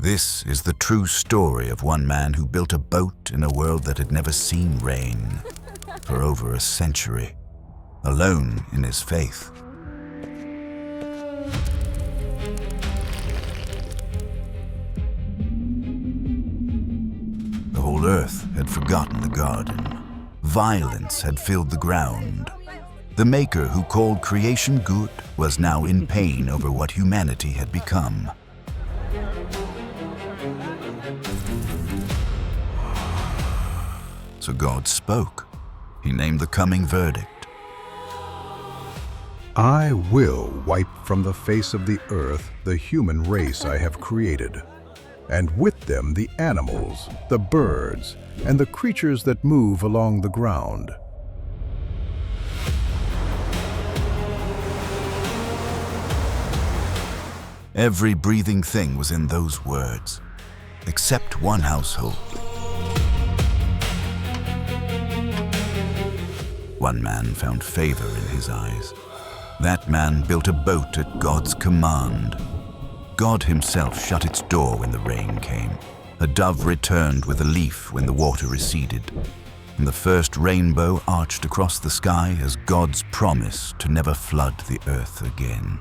This is the true story of one man who built a boat in a world that had never seen rain for over a century, alone in his faith. The whole earth had forgotten the garden. Violence had filled the ground. The Maker who called creation good was now in pain over what humanity had become. So God spoke. He named the coming verdict. I will wipe from the face of the earth the human race I have created, and with them the animals, the birds, and the creatures that move along the ground. Every breathing thing was in those words, except one household. One man found favor in his eyes. That man built a boat at God's command. God himself shut its door when the rain came. A dove returned with a leaf when the water receded. And the first rainbow arched across the sky as God's promise to never flood the earth again.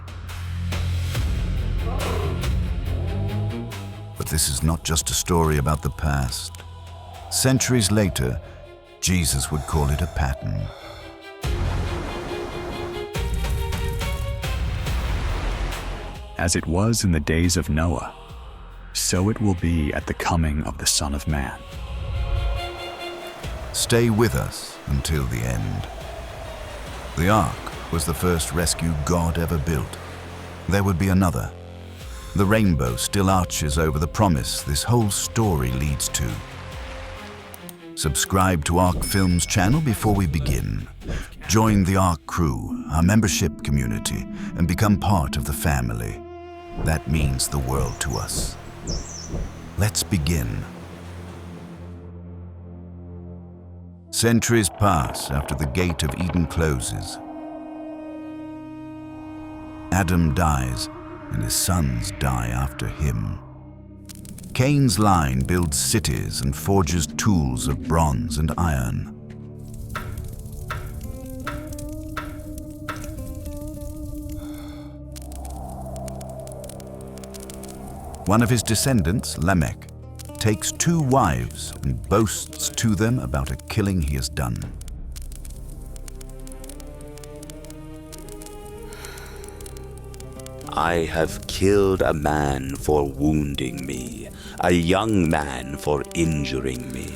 But this is not just a story about the past. Centuries later, Jesus would call it a pattern. As it was in the days of Noah, so it will be at the coming of the Son of Man. Stay with us until the end. The ark was the first rescue God ever built. There would be another. The rainbow still arches over the promise this whole story leads to. Subscribe to Ark Films channel before we begin. Join the Ark crew, our membership community, and become part of the family. That means the world to us. Let's begin. Centuries pass after the gate of Eden closes. Adam dies, and his sons die after him. Cain's line builds cities and forges tools of bronze and iron. One of his descendants, Lamech, takes 2 wives and boasts to them about a killing he has done. I have killed a man for wounding me, a young man for injuring me.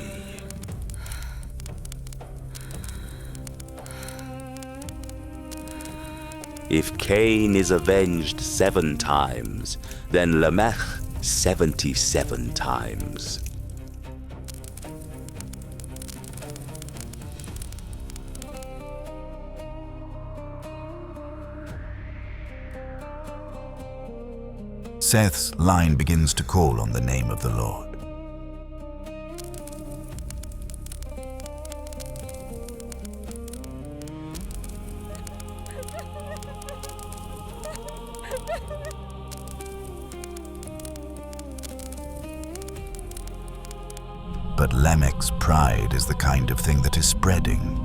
If Cain is avenged 7 times, then Lamech 77 times. Seth's line begins to call on the name of the Lord. But Lamech's pride is the kind of thing that is spreading.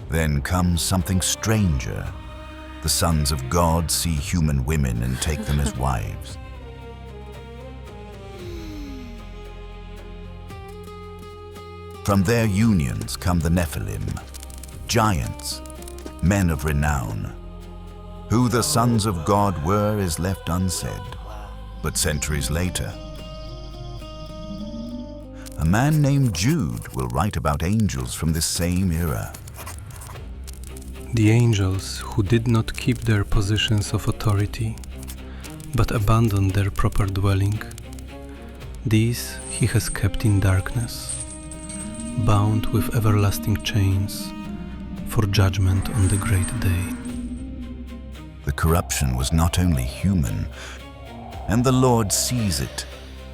Then comes something stranger. The sons of God see human women and take them as wives. From their unions come the Nephilim, giants, men of renown. Who the sons of God were is left unsaid, but centuries later, a man named Jude will write about angels from this same era. The angels who did not keep their positions of authority, but abandoned their proper dwelling, these he has kept in darkness, bound with everlasting chains, for judgment on the great day. The corruption was not only human, and the Lord sees it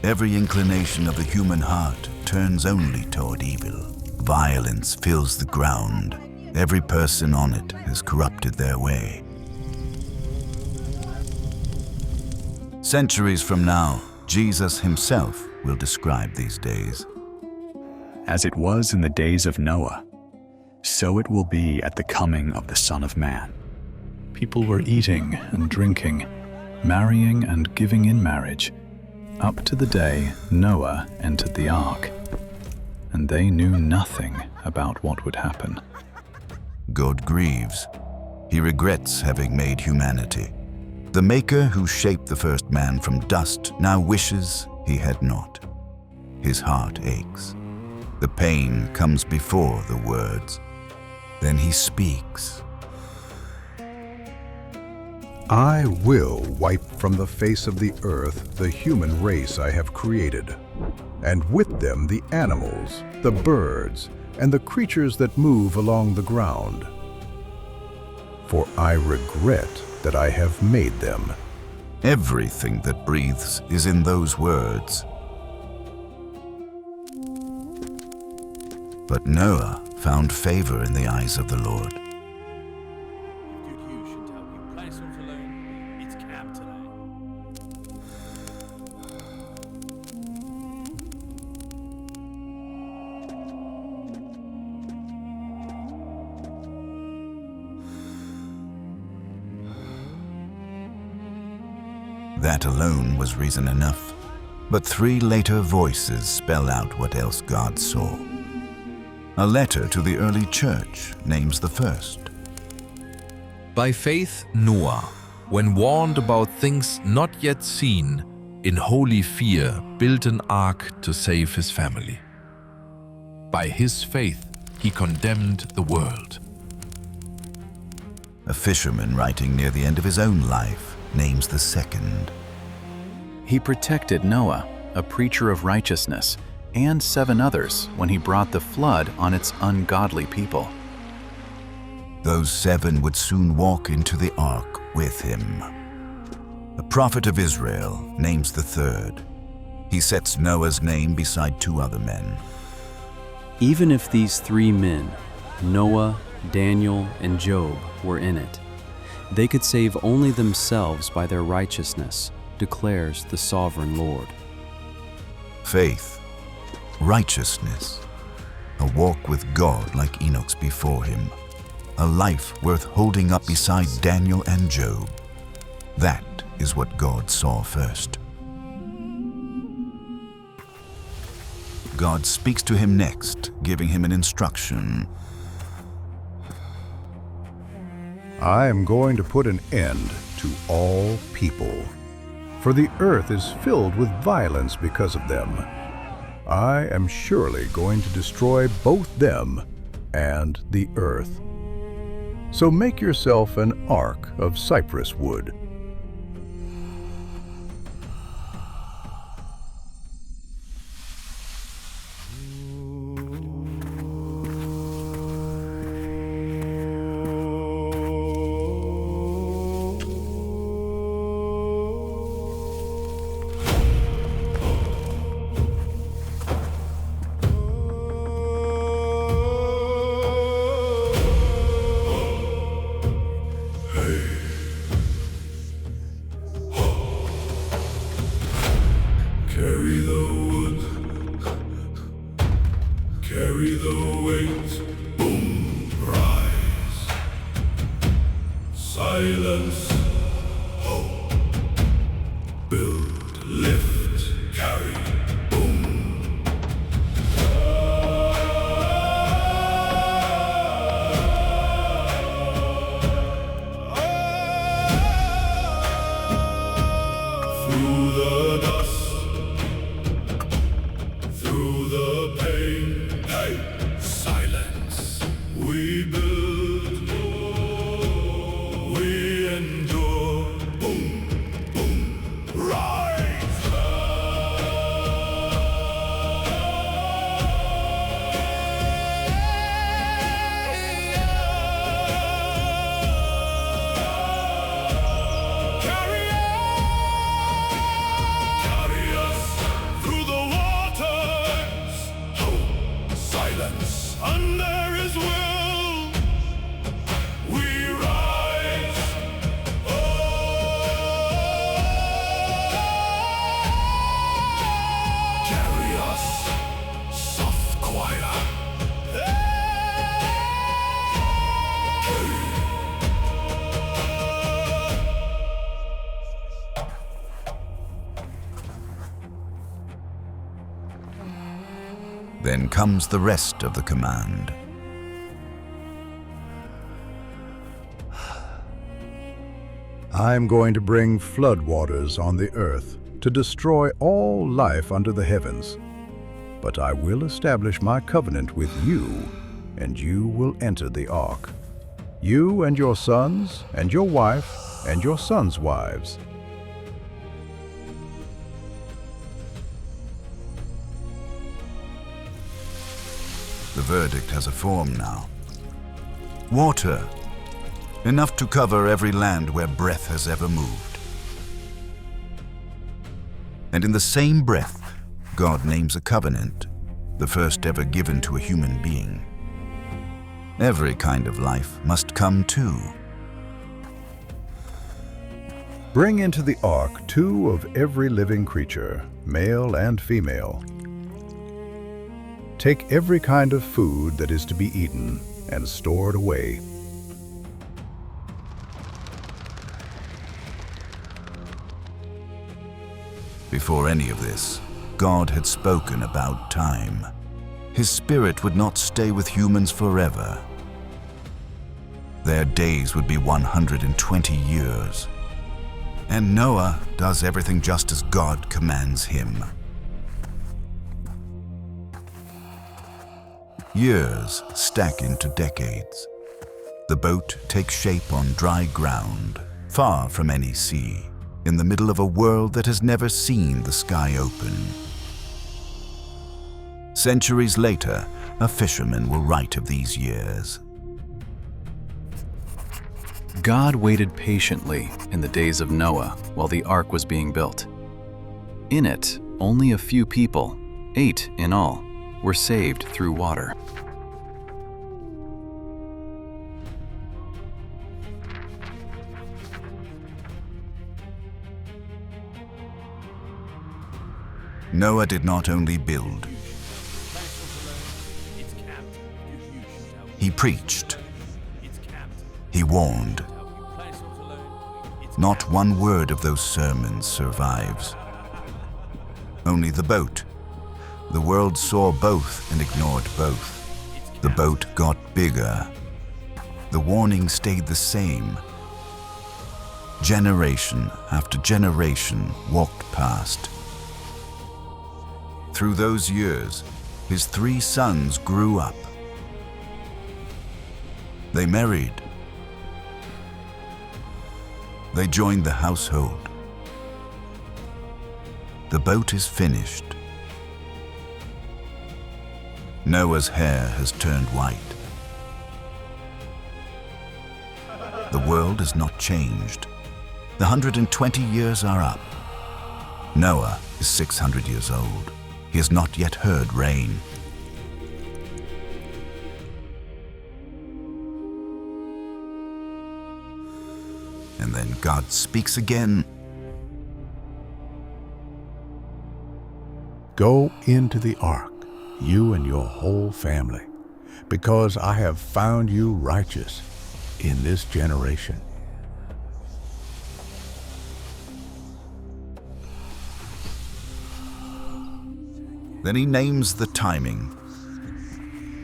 Every inclination of the human heart turns only toward evil. Violence fills the ground. Every person on it has corrupted their way. Centuries from now, Jesus himself will describe these days. As it was in the days of Noah, so it will be at the coming of the Son of Man. People were eating and drinking, marrying and giving in marriage, up to the day Noah entered the ark, and they knew nothing about what would happen. God grieves. He regrets having made humanity. The Maker who shaped the first man from dust now wishes he had not. His heart aches. The pain comes before the words. Then he speaks. I will wipe from the face of the earth the human race I have created, and with them the animals, the birds, and the creatures that move along the ground. For I regret that I have made them. Everything that breathes is in those words. But Noah found favor in the eyes of the Lord. That alone was reason enough, but 3 later voices spell out what else God saw. A letter to the early church names the first. By faith Noah, when warned about things not yet seen, in holy fear built an ark to save his family. By his faith he condemned the world. A fisherman writing near the end of his own life names the second. He protected Noah, a preacher of righteousness, and 7 others when he brought the flood on its ungodly people. Those 7 would soon walk into the ark with him. A prophet of Israel names the third. He sets Noah's name beside 2 other men. Even if these 3 men, Noah, Daniel, and Job, were in it, they could save only themselves by their righteousness, declares the sovereign Lord. Faith, righteousness, a walk with God like Enoch's before him, a life worth holding up beside Daniel and Job. That is what God saw first. God speaks to him next, giving him an instruction. I am going to put an end to all people, for the earth is filled with violence because of them. I am surely going to destroy both them and the earth. So make yourself an ark of cypress wood. Carry the wood, carry the weight, boom, rise. Silence, hope, build, lift, carry, boom. Through the dust, through the pain, hey, silence. We build, we endure, boom, boom, rise. Carry Then comes the rest of the command. I'm going to bring flood waters on the earth to destroy all life under the heavens. But I will establish my covenant with you, and you will enter the ark. You and your sons, and your wife, and your sons' wives. The verdict has a form now. Water, enough to cover every land where breath has ever moved. And in the same breath, God names a covenant, the first ever given to a human being. Every kind of life must come too. Bring into the ark 2 of every living creature, male and female. Take every kind of food that is to be eaten and store it away. Before any of this, God had spoken about time. His Spirit would not stay with humans forever. Their days would be 120 years. And Noah does everything just as God commands him. Years stack into decades. The boat takes shape on dry ground, far from any sea, in the middle of a world that has never seen the sky open. Centuries later, a fisherman will write of these years. God waited patiently in the days of Noah while the ark was being built. In it, only a few people, 8 in all, were saved through water. Noah did not only build. He preached. He warned. Not one word of those sermons survives. Only the boat. The world saw both and ignored both. The boat got bigger. The warning stayed the same. Generation after generation walked past. Through those years, his 3 sons grew up. They married. They joined the household. The boat is finished. Noah's hair has turned white. The world has not changed. The 120 years are up. Noah is 600 years old. He has not yet heard rain. And then God speaks again. Go into the ark, you and your whole family, because I have found you righteous in this generation. Then he names the timing.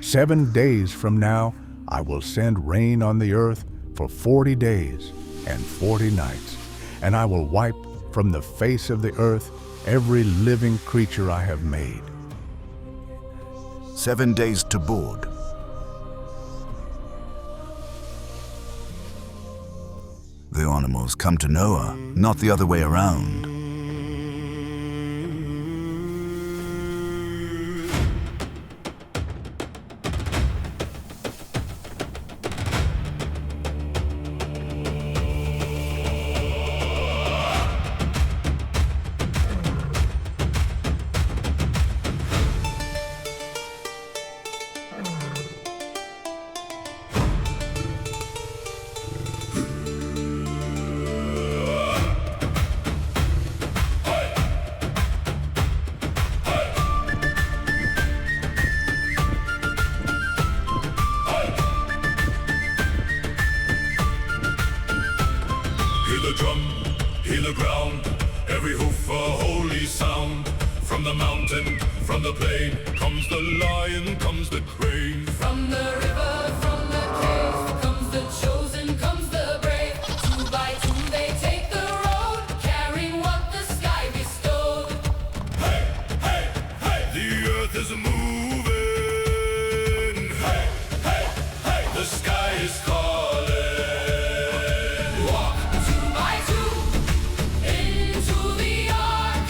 7 days from now, I will send rain on the earth for 40 days and 40 nights, and I will wipe from the face of the earth every living creature I have made. 7 days to board. The animals come to Noah, not the other way around. Hear the drum, hear the ground, every hoof a holy sound. From the mountain, from the plain, comes the lion, comes the crane. From the river, from the cave, comes the chosen, comes the brave. 2 by 2 they take the road, carrying what the sky bestowed. Hey, hey, hey, the earth is moving. Hey, hey, hey, the sky is calling. Walk 2 by 2 into the ark.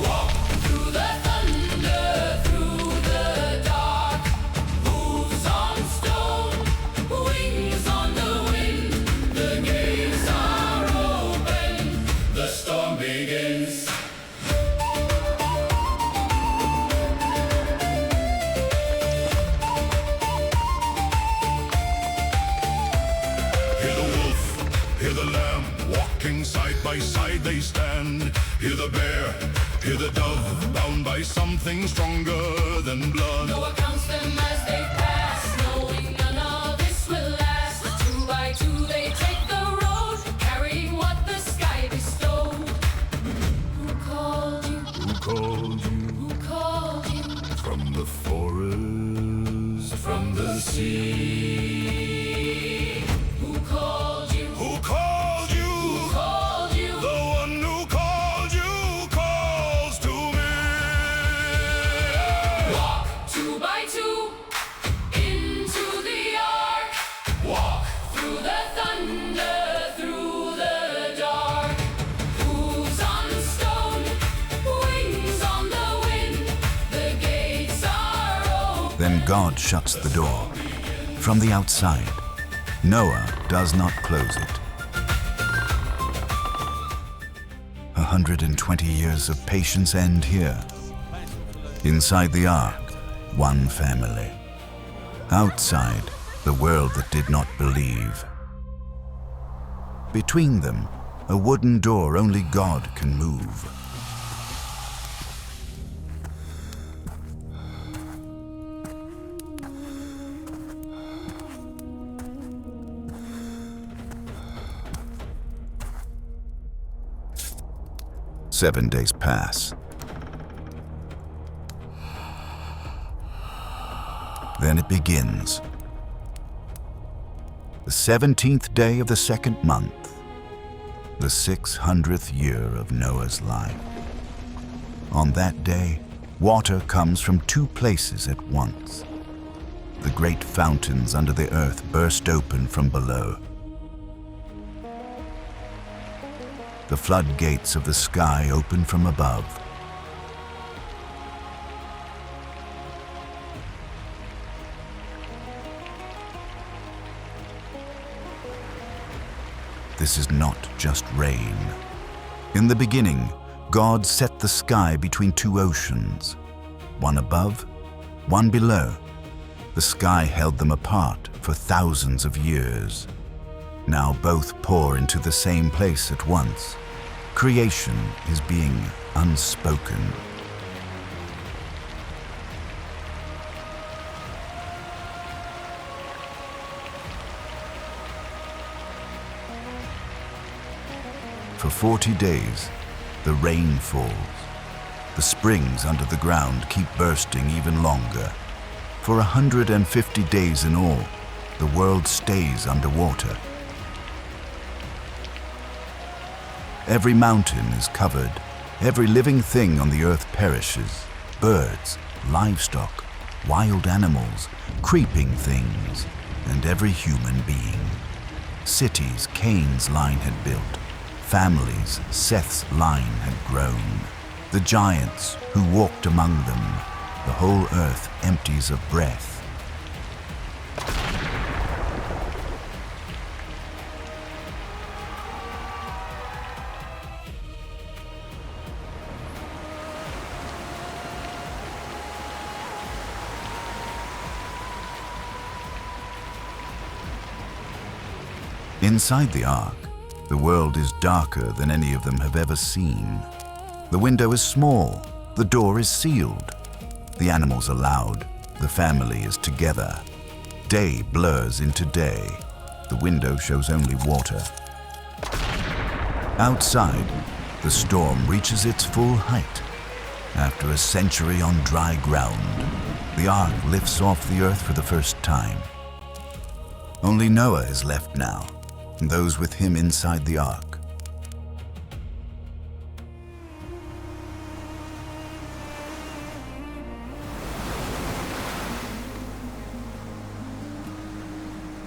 Walk through the thunder, through the dark. Hooves on stone, wings on the wind. The gates are open, the storm begins. Hear the wolf, hear the lamb, walking side by side they stand. Hear the bear, hear the dove, bound by something stronger than blood. Noah counts them as they pass, knowing none of this will last. 2 by 2 they take the road, carrying what the sky bestowed. Who called you? Who called you Who called you? from the forest, From the sea. Who called you? Who called you? Who called you? The one who called you calls to me. Walk 2 by 2 into the ark. Walk through the thunder, through the dark. Hooves on stone, wings on the wind. The gates are open. Then God shuts the door. From the outside, Noah does not close it. 120 years of patience end here. Inside the ark, one family. Outside, the world that did not believe. Between them, a wooden door only God can move. Seven days pass. Then it begins. The 17th day of the 2nd month, the 600th year of Noah's life. On that day, water comes from 2 places at once. The great fountains under the earth burst open from below. The floodgates of the sky open from above. This is not just rain. In the beginning, God set the sky between 2 oceans, one above, one below. The sky held them apart for thousands of years. Now both pour into the same place at once. Creation is being unspoken. For 40 days, the rain falls. The springs under the ground keep bursting even longer. For 150 days in all, the world stays underwater. Every mountain is covered. Every living thing on the earth perishes. Birds, livestock, wild animals, creeping things, and every human being. Cities Cain's line had built. Families Seth's line had grown. The giants who walked among them. The whole earth empties of breath. Inside the ark, the world is darker than any of them have ever seen. The window is small, the door is sealed. The animals are loud, the family is together. Day blurs into day. The window shows only water. Outside, the storm reaches its full height. After a century on dry ground, the ark lifts off the earth for the first time. Only Noah is left now, and those with him inside the ark.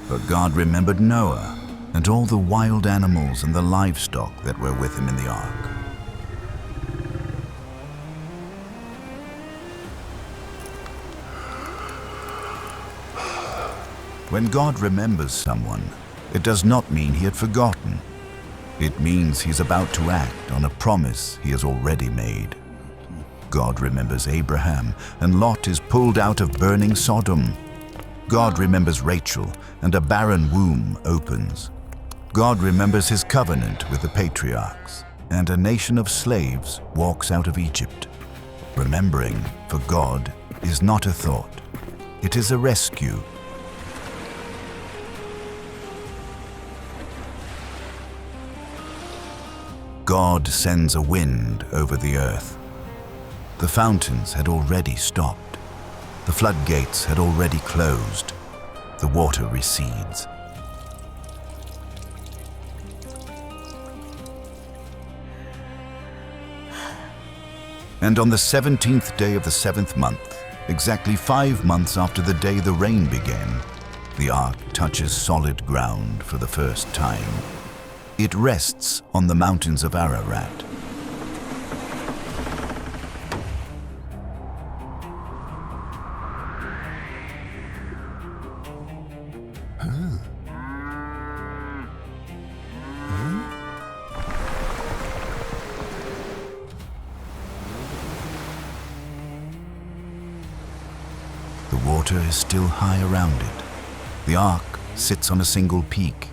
But God remembered Noah and all the wild animals and the livestock that were with him in the ark. When God remembers someone, it does not mean he had forgotten. It means he's about to act on a promise he has already made. God remembers Abraham, and Lot is pulled out of burning Sodom. God remembers Rachel, and a barren womb opens. God remembers his covenant with the patriarchs, and a nation of slaves walks out of Egypt. Remembering, for God, is not a thought. It is a rescue. God sends a wind over the earth. The fountains had already stopped. The floodgates had already closed. The water recedes. And on the 17th day of the 7th month, exactly 5 months after the day the rain began, the ark touches solid ground for the first time. It rests on the mountains of Ararat. The water is still high around it. The ark sits on a single peak.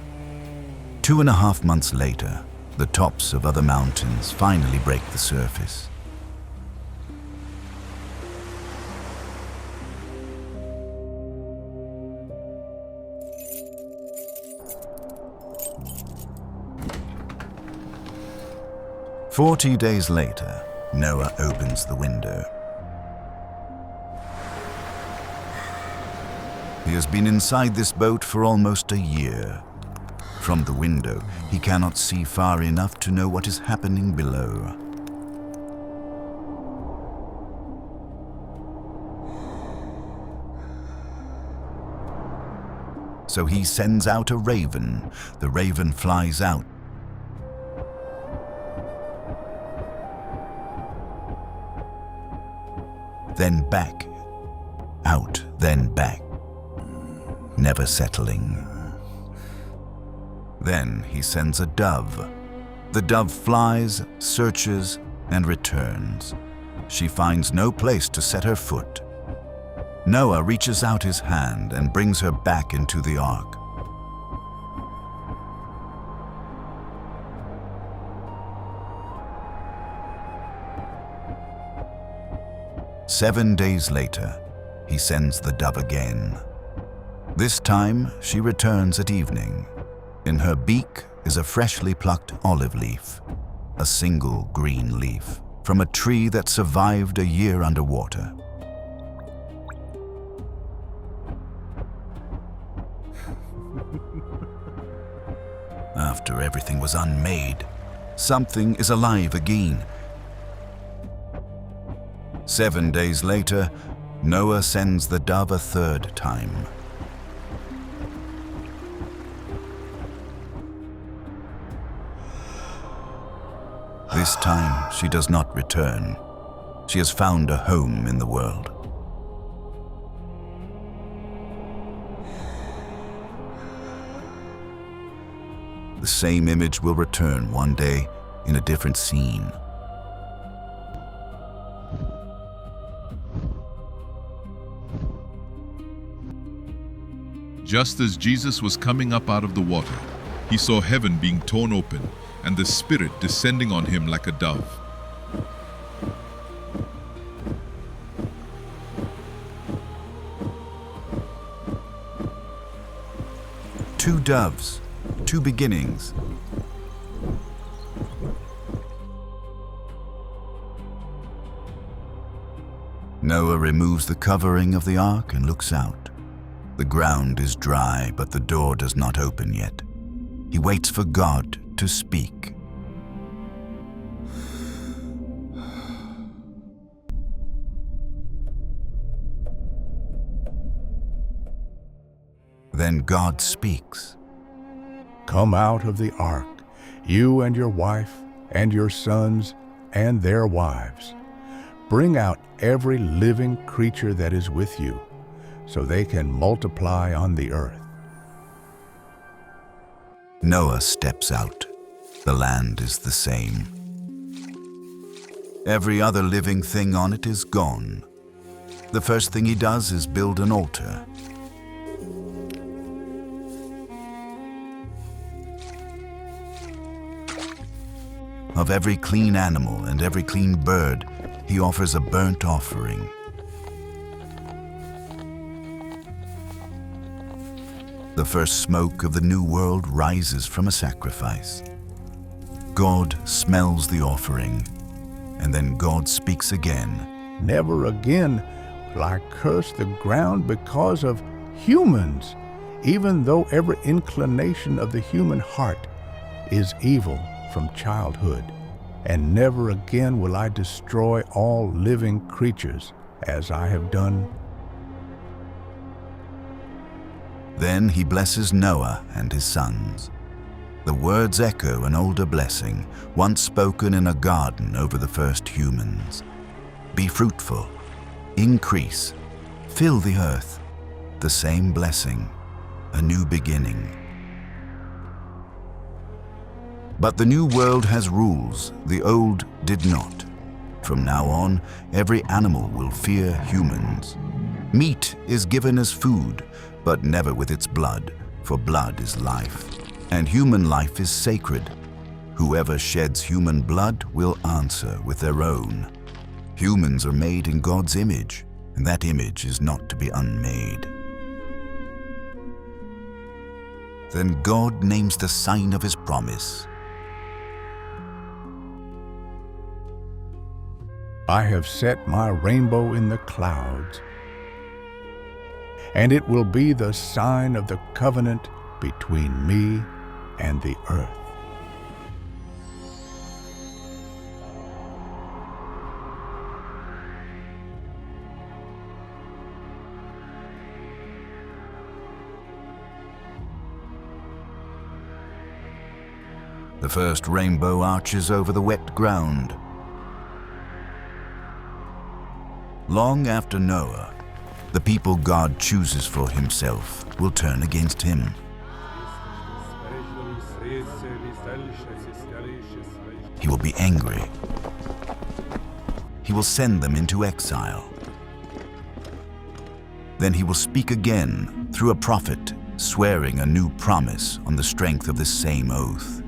2.5 months later, the tops of other mountains finally break the surface. "40 days later, Noah opens the window. He has been inside this boat for almost a year. From the window, he cannot see far enough to know what is happening below. So he sends out a raven. The raven flies out. Then back, out, then back, never settling. Then he sends a dove. The dove flies, searches, and returns. She finds no place to set her foot. Noah reaches out his hand and brings her back into the ark. "7 days later, he sends the dove again. This time, she returns at evening. In her beak is a freshly plucked olive leaf, a single green leaf, from a tree that survived a year underwater. After everything was unmade, something is alive again. 7 days later, Noah sends the dove a third time. This time, she does not return. She has found a home in the world. The same image will return one day in a different scene. Just as Jesus was coming up out of the water, he saw heaven being torn open and the Spirit descending on him like a dove. Two doves, two beginnings. Noah removes the covering of the ark and looks out. The ground is dry, but the door does not open yet. He waits for God to speak. Then God speaks. Come out of the ark, you and your wife and your sons and their wives. Bring out every living creature that is with you, so they can multiply on the earth. Noah steps out. The land is the same. Every other living thing on it is gone. The first thing he does is build an altar. Of every clean animal and every clean bird, he offers a burnt offering. The first smoke of the new world rises from a sacrifice. God smells the offering, and then God speaks again. Never again will I curse the ground because of humans, even though every inclination of the human heart is evil from childhood. And never again will I destroy all living creatures as I have done. Then he blesses Noah and his sons. The words echo an older blessing, once spoken in a garden over the first humans. Be fruitful, increase, fill the earth. The same blessing, a new beginning. But the new world has rules, the old did not. From now on, every animal will fear humans. Meat is given as food, but never with its blood, for blood is life, and human life is sacred. Whoever sheds human blood will answer with their own. Humans are made in God's image, and that image is not to be unmade. Then God names the sign of his promise. I have set my rainbow in the clouds, and it will be the sign of the covenant between me and the earth. The first rainbow arches over the wet ground. Long after Noah, the people God chooses for himself will turn against him. He will be angry. He will send them into exile. Then he will speak again through a prophet, swearing a new promise on the strength of this same oath.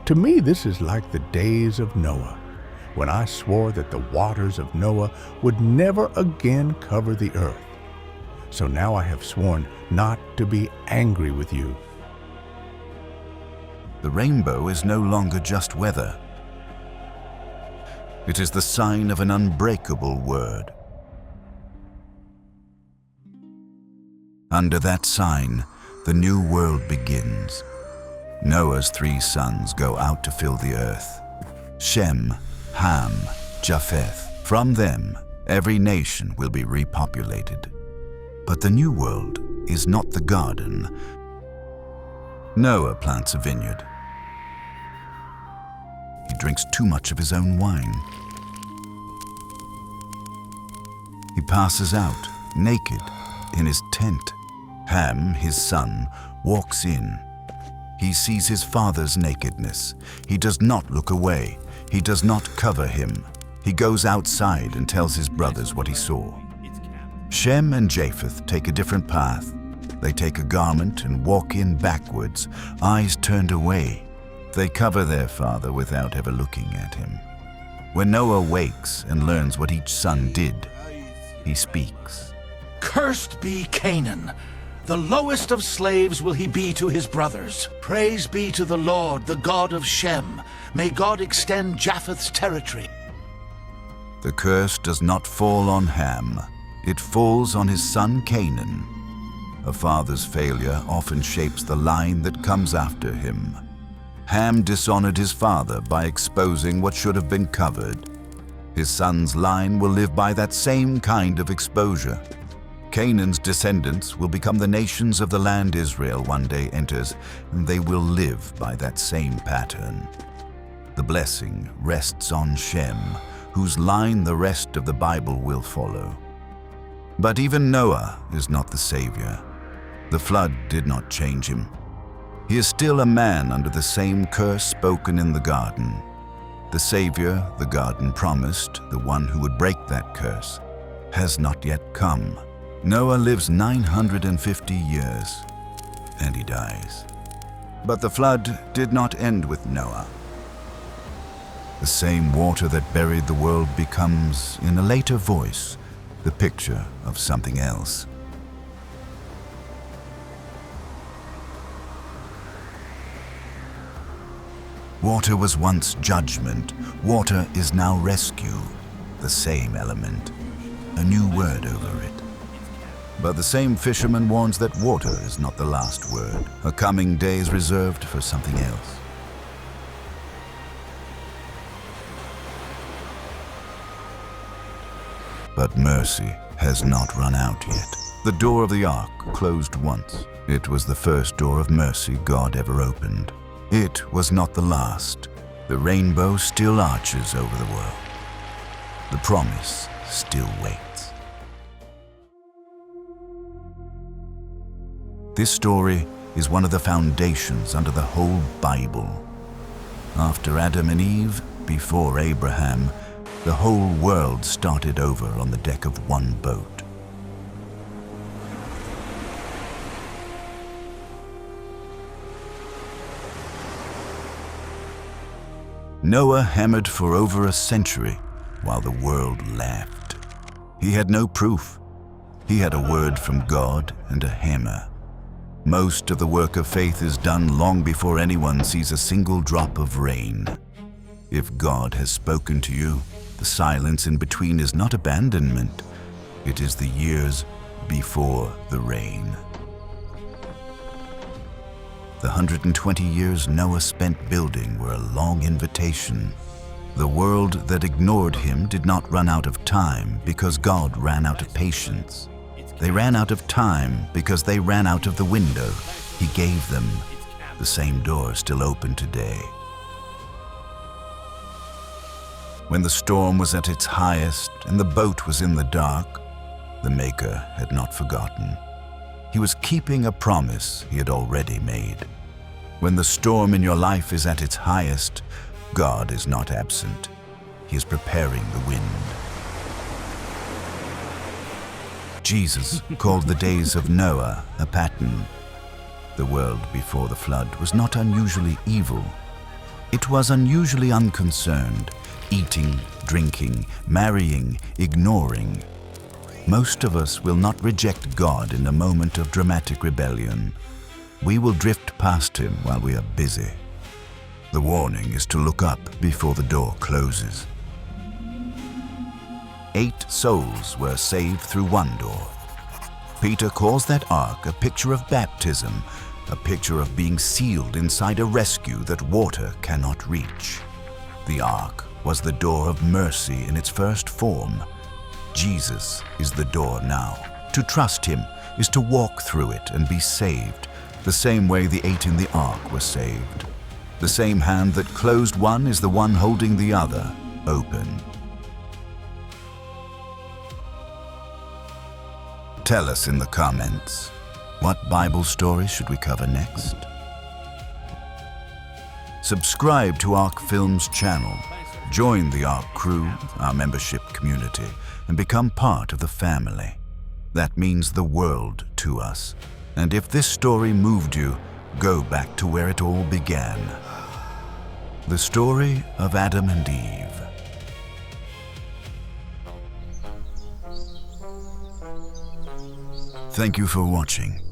To me, this is like the days of Noah, when I swore that the waters of Noah would never again cover the earth. So now I have sworn not to be angry with you. The rainbow is no longer just weather. It is the sign of an unbreakable word. Under that sign, the new world begins. Noah's 3 sons go out to fill the earth. Shem, Ham, Japheth. From them, every nation will be repopulated. But the new world is not the garden. Noah plants a vineyard. He drinks too much of his own wine. He passes out, naked, in his tent. Ham, his son, walks in. He sees his father's nakedness. He does not look away. He does not cover him. He goes outside and tells his brothers what he saw. Shem and Japheth take a different path. They take a garment and walk in backwards, eyes turned away. They cover their father without ever looking at him. When Noah wakes and learns what each son did, he speaks. Cursed be Canaan, The lowest of slaves will he be to his brothers. Praise be to the Lord, the God of Shem. May God extend Japheth's territory. The curse does not fall on Ham. It falls on his son Canaan. A father's failure often shapes the line that comes after him. Ham dishonored his father by exposing what should have been covered. His son's line will live by that same kind of exposure. Canaan's descendants will become the nations of the land Israel one day enters, and they will live by that same pattern. The blessing rests on Shem, whose line the rest of the Bible will follow. But even Noah is not the savior. The flood did not change him. He is still a man under the same curse spoken in the garden. The savior the garden promised, the one who would break that curse, has not yet come. Noah lives 950 years, and he dies. But the flood did not end with Noah. The same water that buried the world becomes, in a later voice, the picture of something else. Water was once judgment. Water is now rescue, the same element, a new word over it. But the same fisherman warns that water is not the last word. A coming day is reserved for something else. But mercy has not run out yet. The door of the ark closed once. It was the first door of mercy God ever opened. It was not the last. The rainbow still arches over the world. The promise still waits. This story is one of the foundations under the whole Bible. After Adam and Eve, before Abraham, the whole world started over on the deck of one boat. Noah hammered for over a century while the world laughed. He had no proof. He had a word from God and a hammer. Most of the work of faith is done long before anyone sees a single drop of rain. If God has spoken to you, the silence in between is not abandonment. It is the years before the rain. The 120 years Noah spent building were a long invitation. The world that ignored him did not run out of time because God ran out of patience. They ran out of time because they ran out of the window He gave them. The same door still open today. When the storm was at its highest and the boat was in the dark, the Maker had not forgotten. He was keeping a promise He had already made. When the storm in your life is at its highest, God is not absent. He is preparing the wind. Jesus called the days of Noah a pattern. The world before the flood was not unusually evil. It was unusually unconcerned, eating, drinking, marrying, ignoring. Most of us will not reject God in a moment of dramatic rebellion. We will drift past Him while we are busy. The warning is to look up before the door closes. 8 souls were saved through one door. Peter calls that ark a picture of baptism, a picture of being sealed inside a rescue that water cannot reach. The ark was the door of mercy in its first form. Jesus is the door now. To trust Him is to walk through it and be saved, the same way the 8 in the ark were saved. The same hand that closed one is the one holding the other open. Tell us in the comments, what Bible story should we cover next? Subscribe to Ark Films channel, join the Ark crew, our membership community, and become part of the family. That means the world to us. And if this story moved you, go back to where it all began. The story of Adam and Eve. Thank you for watching.